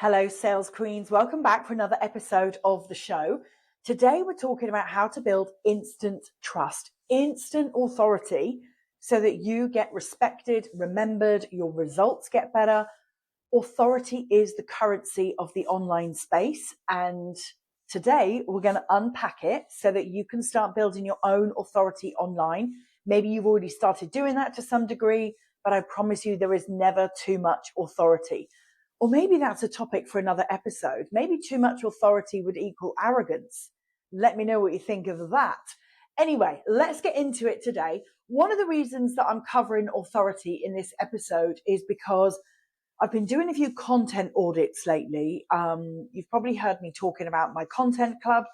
Hello, sales queens. Welcome back for another episode of the show. Today, we're talking about how to build instant trust, instant authority, so that you get respected, remembered, your results get better. Authority is the currency of the online space. And today, we're going to unpack it so that you can start building your own authority online. Maybe you've already started doing that to some degree, but I promise you, there is never too much authority. Or maybe that's a topic for another episode. Maybe too much authority would equal arrogance. Let me know what you think of that. Anyway, let's get into it today. One of the reasons that I'm covering authority in this episode is because I've been doing a few content audits lately. You've probably heard me talking about my content club.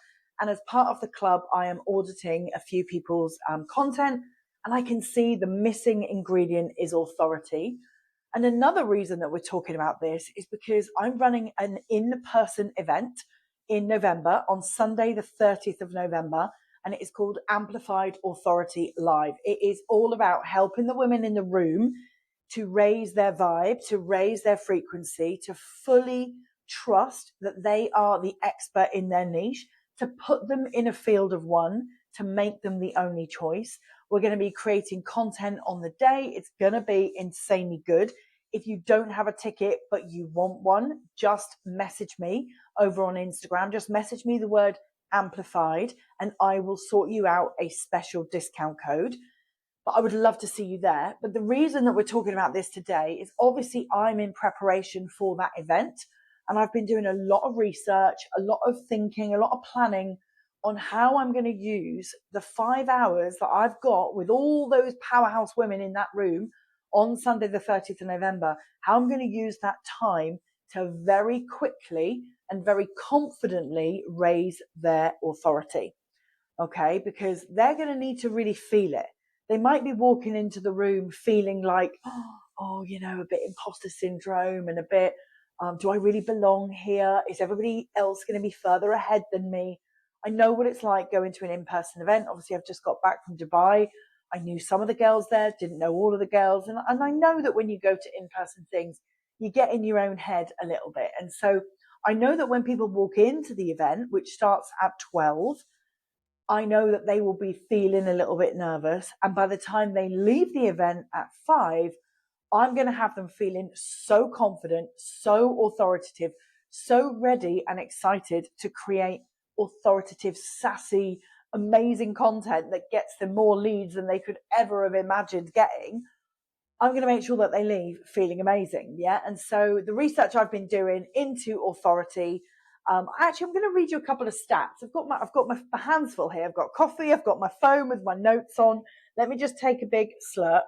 And as part of the club, I am auditing a few people's content. And I can see the missing ingredient is authority. And another reason that we're talking about this is because I'm running an in-person event in November on Sunday, the 30th of November, and it is called Amplified Authority Live. It is all about helping the women in the room to raise their vibe, to raise their frequency, to fully trust that they are the expert in their niche, to put them in a field of one, to make them the only choice. We're going to be creating content on the day. It's going to be insanely good. If you don't have a ticket, but you want one, just message me over on Instagram. Just message me the word amplified and I will sort you out a special discount code. But I would love to see you there. But the reason that we're talking about this today is obviously I'm in preparation for that event. And I've been doing a lot of research, a lot of thinking, a lot of planning on how I'm going to use the 5 hours that I've got with all those powerhouse women in that room on Sunday, the 30th of November, how I'm going to use that time to very quickly and very confidently raise their authority. Okay, because they're going to need to really feel it. They might be walking into the room feeling like, a bit imposter syndrome and a bit, do I really belong here? Is everybody else going to be further ahead than me? I know what it's like going to an in-person event. Obviously, I've just got back from Dubai. I knew some of the girls there, didn't know all of the girls. And I know that when you go to in-person things, you get in your own head a little bit. And so I know that when people walk into the event, which starts at 12, I know that they will be feeling a little bit nervous. And by the time they leave the event at 5, I'm going to have them feeling so confident, so authoritative, so ready and excited to create authoritative, sassy, amazing content that gets them more leads than they could ever have imagined getting. I'm going to make sure that they leave feeling amazing. Yeah. And so the research I've been doing into authority, I'm going to read you a couple of stats. I've got my hands full here. I've got coffee. I've got my phone with my notes on. Let me just take a big slurp.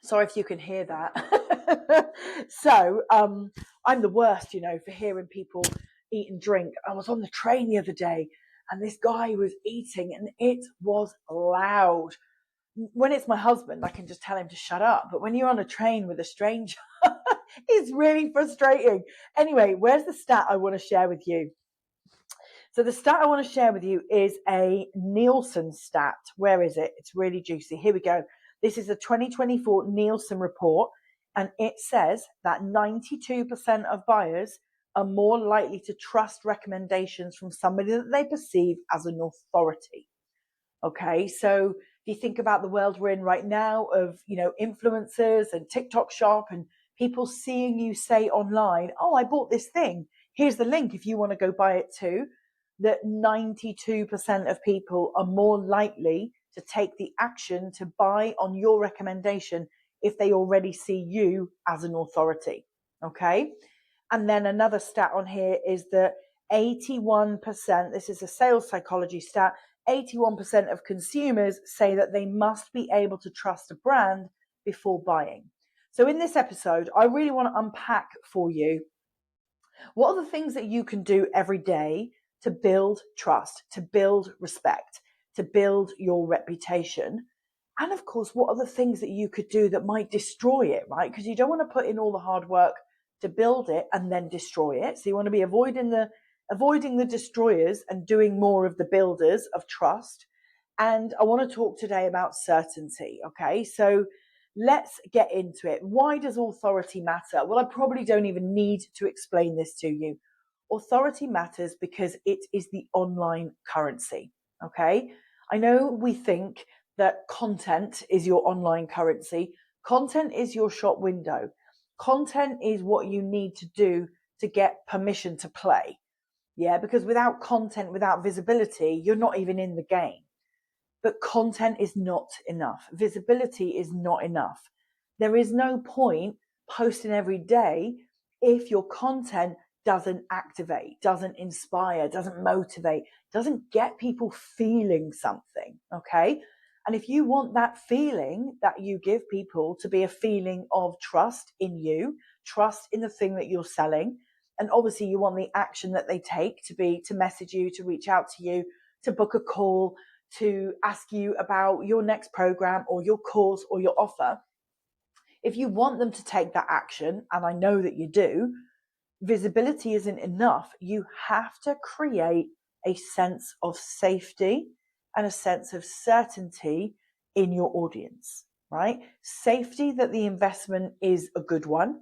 Sorry if you can hear that. So I'm the worst, for hearing people eat and drink. I was on the train the other day and this guy was eating and it was loud. When it's my husband, I can just tell him to shut up. But when you're on a train with a stranger, it's really frustrating. Anyway, where's the stat I want to share with you? So the stat I want to share with you is a Nielsen stat. Where is it? It's really juicy. Here we go. This is a 2024 Nielsen report, and it says that 92% of buyers are more likely to trust recommendations from somebody that they perceive as an authority. Okay, so if you think about the world we're in right now of, influencers and TikTok shop and people seeing you say online, oh, I bought this thing. Here's the link if you want to go buy it too. That 92% of people are more likely to take the action to buy on your recommendation if they already see you as an authority. Okay. And then another stat on here is that 81%, this is a sales psychology stat, 81% of consumers say that they must be able to trust a brand before buying. So in this episode, I really want to unpack for you what are the things that you can do every day to build trust, to build respect, to build your reputation. And of course, what are the things that you could do that might destroy it, right? Because you don't want to put in all the hard work to build it and then destroy it. So you want to be avoiding the destroyers and doing more of the builders of trust. And I want to talk today about certainty. Okay. So let's get into it. Why does authority matter? Well, I probably don't even need to explain this to you. Authority matters because it is the online currency. Okay. I know we think that content is your online currency. Content is your shop window. Content is what you need to do to get permission to play. Yeah, because without content, without visibility, you're not even in the game. But content is not enough. Visibility is not enough. There is no point posting every day if your content doesn't activate, doesn't inspire, doesn't motivate, doesn't get people feeling something. Okay. And if you want that feeling that you give people to be a feeling of trust in you, trust in the thing that you're selling, and obviously you want the action that they take to be to message you, to reach out to you, to book a call, to ask you about your next program or your course or your offer. If you want them to take that action, and I know that you do, visibility isn't enough. You have to create a sense of safety and a sense of certainty in your audience, right? Safety that the investment is a good one.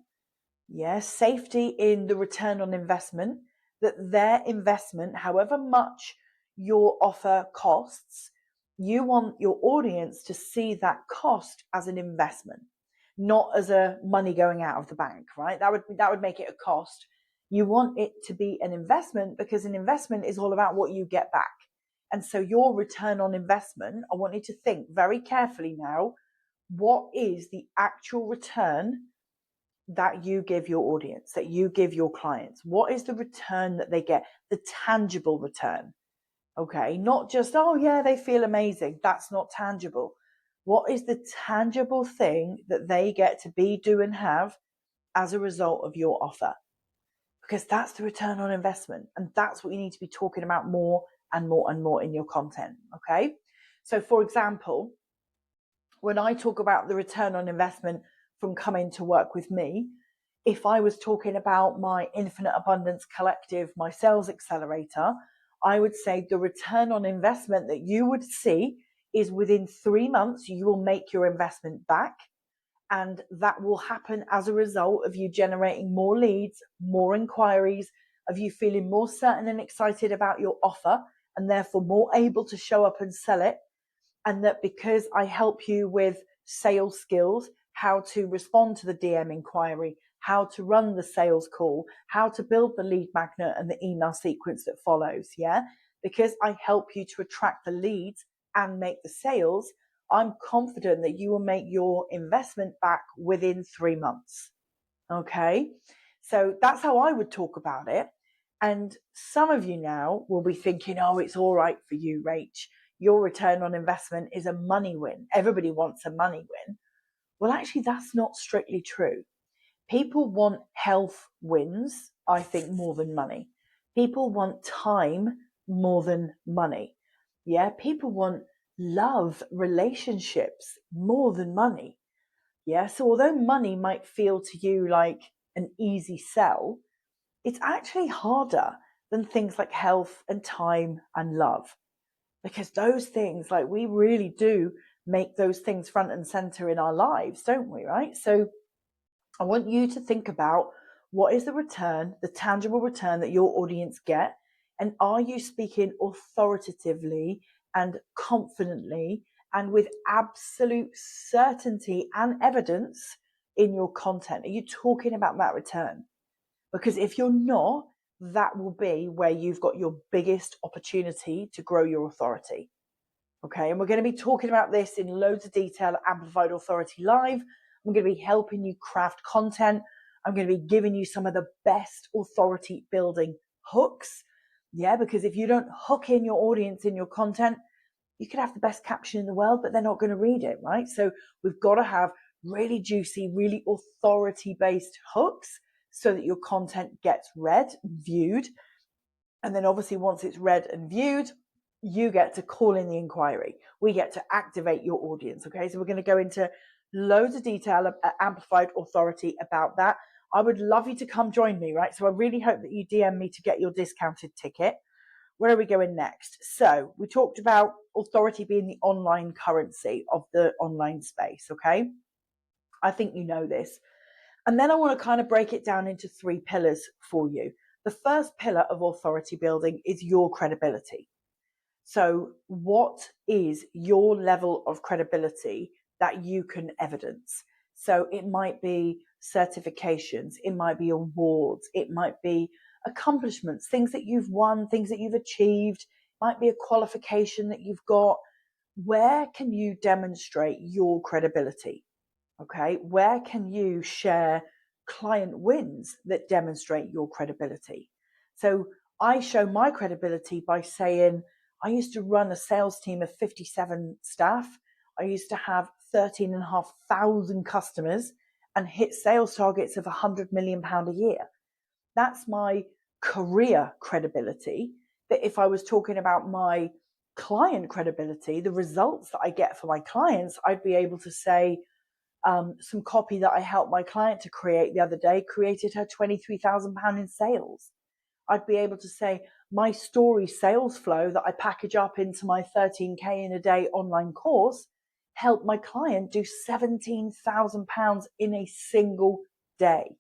Yeah, safety in the return on investment, that their investment, however much your offer costs, you want your audience to see that cost as an investment, not as a money going out of the bank, right? That would make it a cost. You want it to be an investment because an investment is all about what you get back. And so your return on investment, I want you to think very carefully now, what is the actual return that you give your audience, that you give your clients? What is the return that they get? The tangible return. Okay, not just, oh yeah, they feel amazing. That's not tangible. What is the tangible thing that they get to be, do, and have as a result of your offer? Because that's the return on investment. And that's what you need to be talking about more and more and more in your content. Okay. So for example, when I talk about the return on investment from coming to work with me, if I was talking about my Infinite Abundance Collective, my sales accelerator, I would say the return on investment that you would see is within 3 months, you will make your investment back. And that will happen as a result of you generating more leads, more inquiries, of you feeling more certain and excited about your offer, and therefore more able to show up and sell it. And that because I help you with sales skills, how to respond to the DM inquiry, how to run the sales call, how to build the lead magnet and the email sequence that follows. Yeah. Because I help you to attract the leads and make the sales, I'm confident that you will make your investment back within 3 months. Okay. So that's how I would talk about it. And some of you now will be thinking, oh, it's all right for you, Rach. Your return on investment is a money win. Everybody wants a money win. Well, actually, that's not strictly true. People want health wins, I think, more than money. People want time more than money. Yeah, people want love, relationships more than money. Yeah, so although money might feel to you like an easy sell, it's actually harder than things like health and time and love. Because those things, like, we really do make those things front and center in our lives, don't we? Right. So I want you to think about, what is the return, the tangible return that your audience get? And are you speaking authoritatively and confidently and with absolute certainty and evidence in your content? Are you talking about that return? Because if you're not, that will be where you've got your biggest opportunity to grow your authority. Okay, and we're going to be talking about this in loads of detail at Amplified Authority Live. I'm going to be helping you craft content. I'm going to be giving you some of the best authority building hooks. Yeah, because if you don't hook in your audience in your content, you could have the best caption in the world, but they're not going to read it, right? So we've got to have really juicy, really authority-based hooks so that your content gets read, viewed. And then obviously once it's read and viewed, you get to call in the inquiry. We get to activate your audience. Okay, so we're going to go into loads of detail at Amplified Authority about that. I would love you to come join me, right? So I really hope that you DM me to get your discounted ticket. Where are we going next? So we talked about authority being the online currency of the online space. Okay, I think you know this. And then I want to kind of break it down into 3 pillars for you. The first pillar of authority building is your credibility. So, what is your level of credibility that you can evidence? So, it might be certifications, it might be awards, it might be accomplishments, things that you've won, things that you've achieved, it might be a qualification that you've got. Where can you demonstrate your credibility? Okay, where can you share client wins that demonstrate your credibility? So I show my credibility by saying, I used to run a sales team of 57 staff. I used to have 13,500 customers and hit sales targets of £100 million a year. That's my career credibility. But if I was talking about my client credibility, the results that I get for my clients, I'd be able to say, some copy that I helped my client to create the other day created her £23,000 in sales. I'd be able to say my story sales flow that I package up into my 13K in a day online course helped my client do £17,000 in a single day.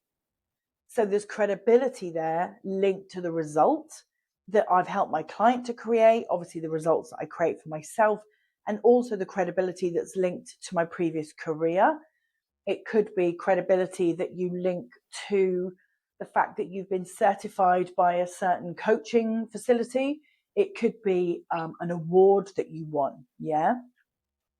So there's credibility there linked to the result that I've helped my client to create, obviously the results that I create for myself, and also the credibility that's linked to my previous career. It could be credibility that you link to the fact that you've been certified by a certain coaching facility. It could be an award that you won. Yeah.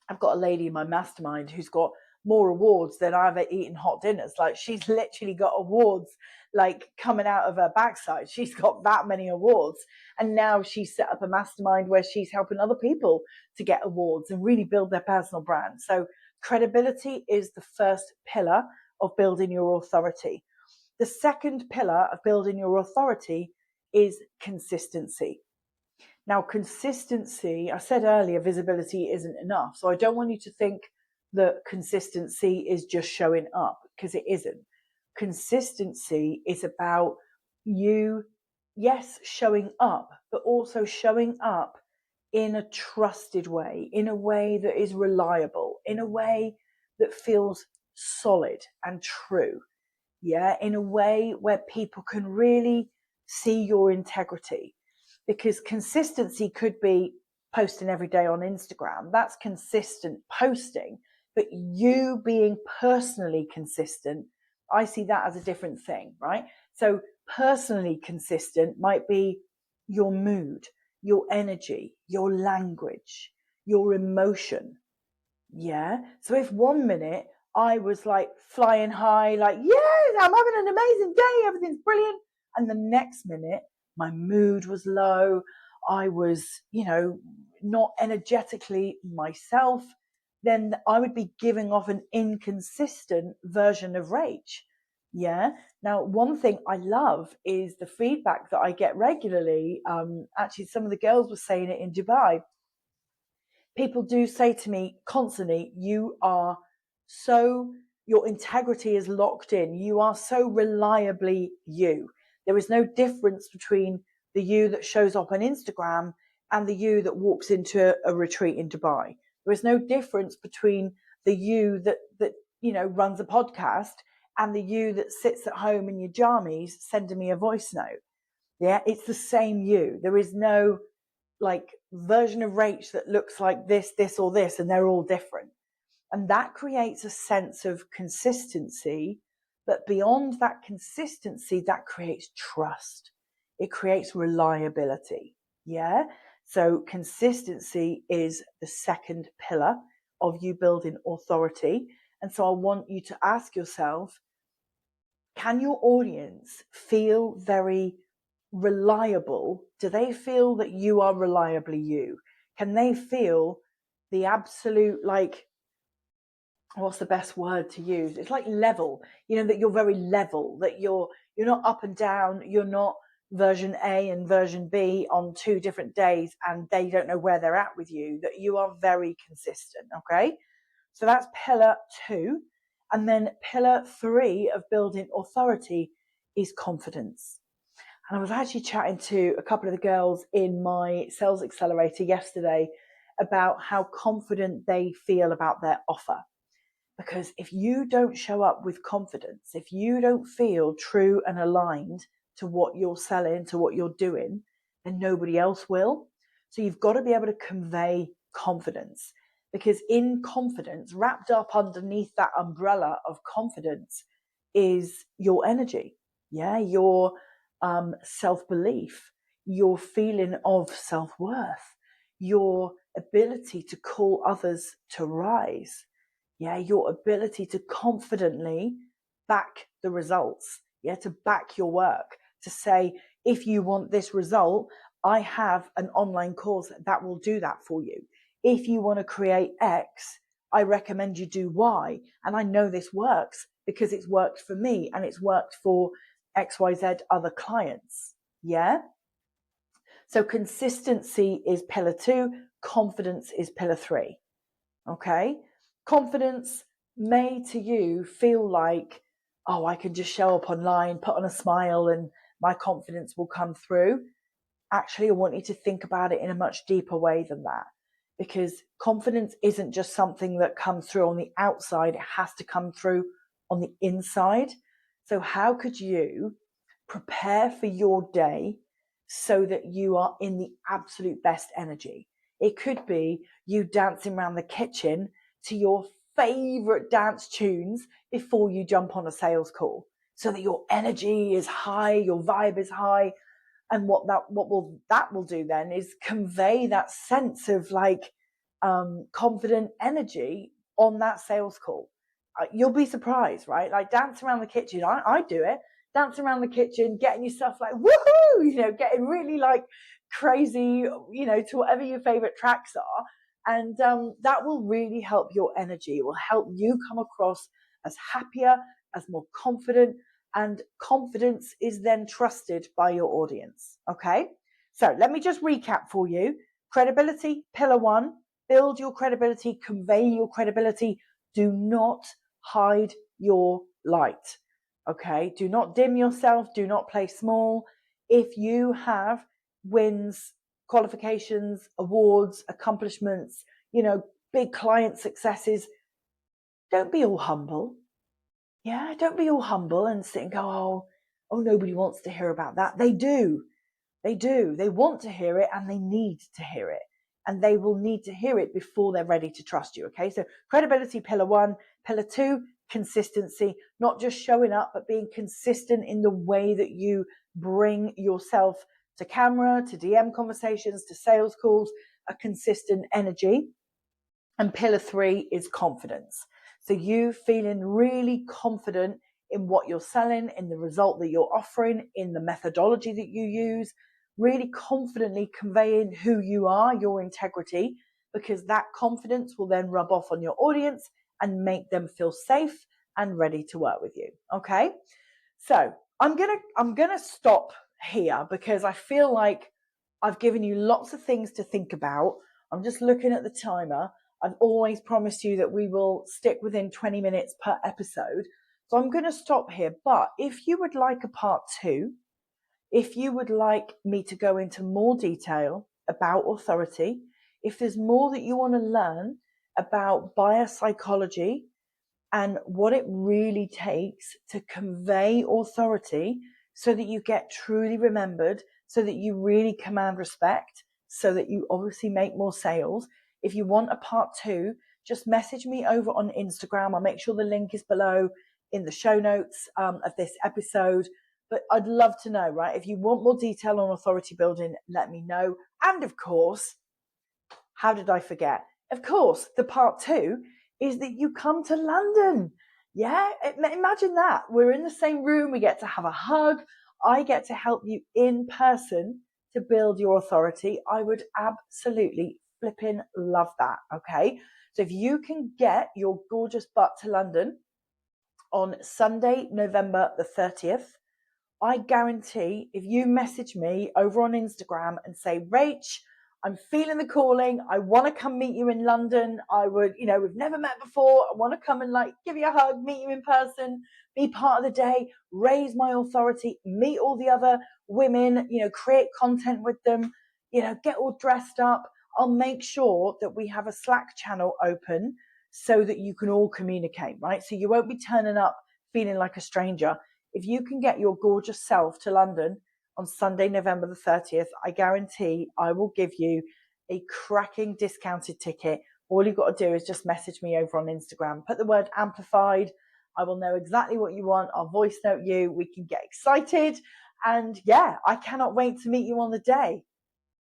I've got a lady in my mastermind who's got more awards than I've ever eaten hot dinners. Like, she's literally got awards like coming out of her backside. She's got that many awards. And now she's set up a mastermind where she's helping other people to get awards and really build their personal brand. So credibility is the first pillar of building your authority. The second pillar of building your authority is consistency. Now, consistency, I said earlier, visibility isn't enough. So I don't want you to think that consistency is just showing up, because it isn't. Consistency is about you, yes, showing up, but also showing up in a trusted way, in a way that is reliable, in a way that feels solid and true. Yeah, in a way where people can really see your integrity. Because consistency could be posting every day on Instagram. That's consistent posting. But you being personally consistent, I see that as a different thing, right? So personally consistent might be your mood, your energy, your language, your emotion. Yeah. So if 1 minute I was like flying high, like, yes, I'm having an amazing day, everything's brilliant. And the next minute, my mood was low. I was, not energetically myself. Then I would be giving off an inconsistent version of rage. Yeah. Now, one thing I love is the feedback that I get regularly. Actually, some of the girls were saying it in Dubai. People do say to me constantly, your integrity is locked in. You are so reliably you. There is no difference between the you that shows up on Instagram and the you that walks into a retreat in Dubai. There is no difference between the you that runs a podcast and the you that sits at home in your jammies sending me a voice note. Yeah, it's the same you. There is no version of Rach that looks like this, or this, and they're all different. And that creates a sense of consistency. But beyond that consistency, that creates trust. It creates reliability. Yeah. So consistency is the second pillar of you building authority. And so I want you to ask yourself, can your audience feel very reliable? Do they feel that you are reliably you? Can they feel the absolute, what's the best word to use? It's like level, that you're very level, that you're not up and down, you're not version A and version B on 2 different days and they don't know where they're at with you, that you are very consistent. Okay. So that's pillar 2. And then pillar 3 of building authority is confidence. And I was actually chatting to a couple of the girls in my sales accelerator yesterday about how confident they feel about their offer. Because if you don't show up with confidence, if you don't feel true and aligned to what you're selling, to what you're doing, then nobody else will. So you've got to be able to convey confidence, because in confidence, wrapped up underneath that umbrella of confidence, is your energy. Yeah, your self-belief, your feeling of self-worth, your ability to call others to rise. Yeah, your ability to confidently back the results. Yeah, to back your work, to say, if you want this result, I have an online course that will do that for you. If you want to create X, I recommend you do Y. And I know this works because it's worked for me and it's worked for XYZ other clients. Yeah. So consistency is pillar 2, confidence is pillar 3. Okay. Confidence may to you feel like, oh, I can just show up online, put on a smile, and my confidence will come through. Actually, I want you to think about it in a much deeper way than that, because confidence isn't just something that comes through on the outside, it has to come through on the inside. So how could you prepare for your day so that you are in the absolute best energy? It could be you dancing around the kitchen to your favorite dance tunes before you jump on a sales call, so that your energy is high, your vibe is high. And what that will do then is convey that sense of like confident energy on that sales call. You'll be surprised, right? Like dance around the kitchen. I do it. Dance around the kitchen, getting yourself like woohoo, getting really like crazy, to whatever your favorite tracks are. And that will really help your energy. It will help you come across as happier, as more confident, and confidence is then trusted by your audience. Okay. So let me just recap for you. Credibility, pillar 1, build your credibility, convey your credibility. Do not hide your light. Okay. Do not dim yourself. Do not play small. If you have wins, qualifications, awards, accomplishments, big client successes, don't be all humble. Yeah, don't be all humble and sit and go, oh, nobody wants to hear about that. They do. They do. They want to hear it and they need to hear it. And they will need to hear it before they're ready to trust you. Okay, so credibility, pillar 1. Pillar 2, consistency. Not just showing up, but being consistent in the way that you bring yourself to camera, to DM conversations, to sales calls, a consistent energy. And pillar 3 is confidence. So you feeling really confident in what you're selling, in the result that you're offering, in the methodology that you use, really confidently conveying who you are, your integrity, because that confidence will then rub off on your audience and make them feel safe and ready to work with you. Okay. So I'm gonna stop here because I feel like I've given you lots of things to think about. I'm just looking at the timer. I've always promised you that we will stick within 20 minutes per episode. So I'm going to stop here. But if you would like a part 2, if you would like me to go into more detail about authority, if there's more that you want to learn about buyer psychology and what it really takes to convey authority so that you get truly remembered, so that you really command respect, so that you obviously make more sales. If you want a part 2, just message me over on Instagram. I'll make sure the link is below in the show notes of this episode. But I'd love to know, right? If you want more detail on authority building, let me know. And of course, how did I forget? Of course, the part 2 is that you come to London. Yeah, imagine that. We're in the same room. We get to have a hug. I get to help you in person to build your authority. I would absolutely flipping love that. Okay. So if you can get your gorgeous butt to London on Sunday, November the 30th, I guarantee if you message me over on Instagram and say, Rach, I'm feeling the calling. I want to come meet you in London. I would, we've never met before. I want to come and give you a hug, meet you in person, be part of the day, raise my authority, meet all the other women, create content with them, get all dressed up. I'll make sure that we have a Slack channel open so that you can all communicate, right? So you won't be turning up feeling like a stranger. If you can get your gorgeous self to London on Sunday, November the 30th, I guarantee I will give you a cracking discounted ticket. All you've got to do is just message me over on Instagram. Put the word amplified. I will know exactly what you want. I'll voice note you. We can get excited. And yeah, I cannot wait to meet you on the day.